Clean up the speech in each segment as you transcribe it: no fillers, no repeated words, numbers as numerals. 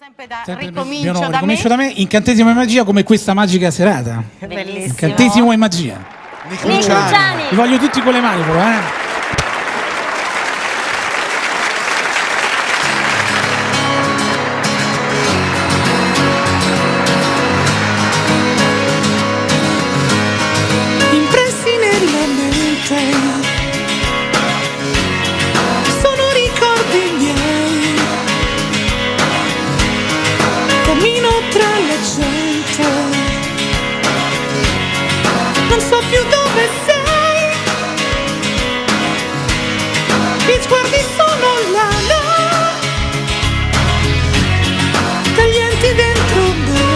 sempre da Sempre ricomincio da me. Incantesimo e magia come questa magica serata. Bellissimo. Incantesimo e magia. Nicolucciani. Vi voglio tutti con le mani però, eh. Impressi nella mente sono ricordi miei, cammino tra la gente, non so più dove sei, gli sguardi sono là, taglienti dentro me,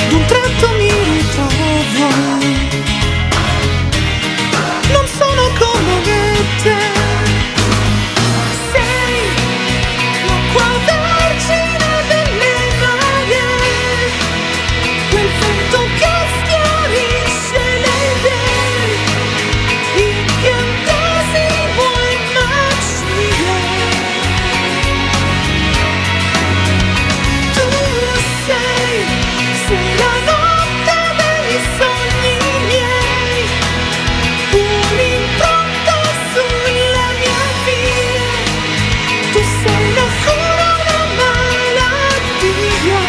d'un tratto mi ritrovo, non sono come te, sei l'acqua vergine delle mare, quel vento che schiarisce le idee, incantesimo e magia. Tu sei la notte dei sogni miei, un'impronta sulla mia via, tu sei la cura, una malattia,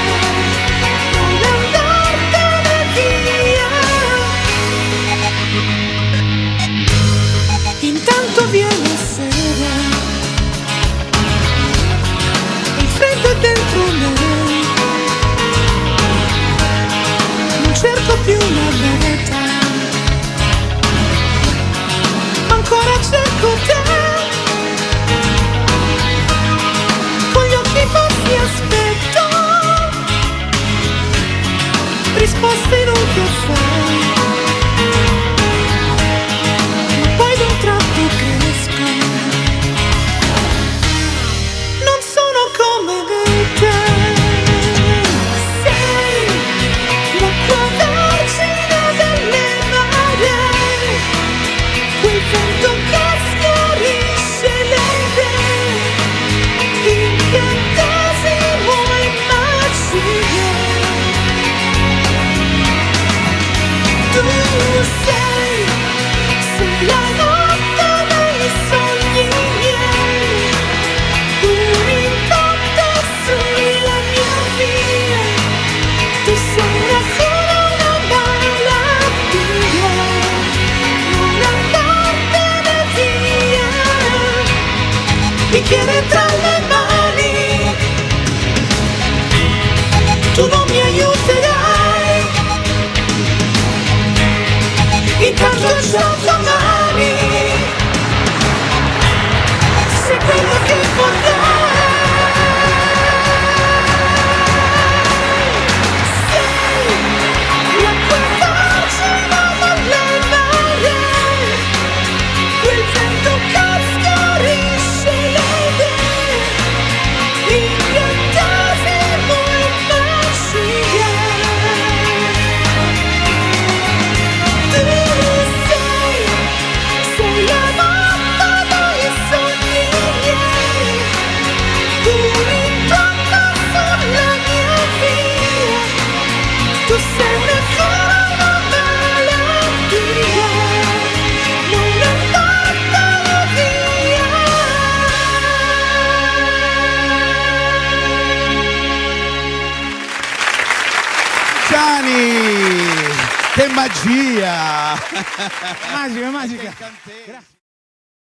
non andartene via. Intanto viene sera, il freddo è dentro me, non cerco più la verità, ancora cerco te, con gli occhi bassi aspetto risposte in un caffè, ma poi d'un tratto cresco, non sono come te, sei l'acqua vergine delle mare, quel vento che schiarisce le idee, incantesimo e magia. Tu sei la notte dei sogni miei, un'impronta sulla mia via, tu sei la cura, una malattia, non andartene via, bicchiere tra le mani, tu non mi aiuterai, intanto già domani sei quello che vorrei, sei l'acqua vergine delle mare, quel vento che schiarisce le idee, incantesimo e magia. Tu sei la notte dei sogni miei, un'impronta sulla mia via, tu sei una cura, una malattia, non andartene via. Gianni, che magia! Magica, magica. Che incantesimo.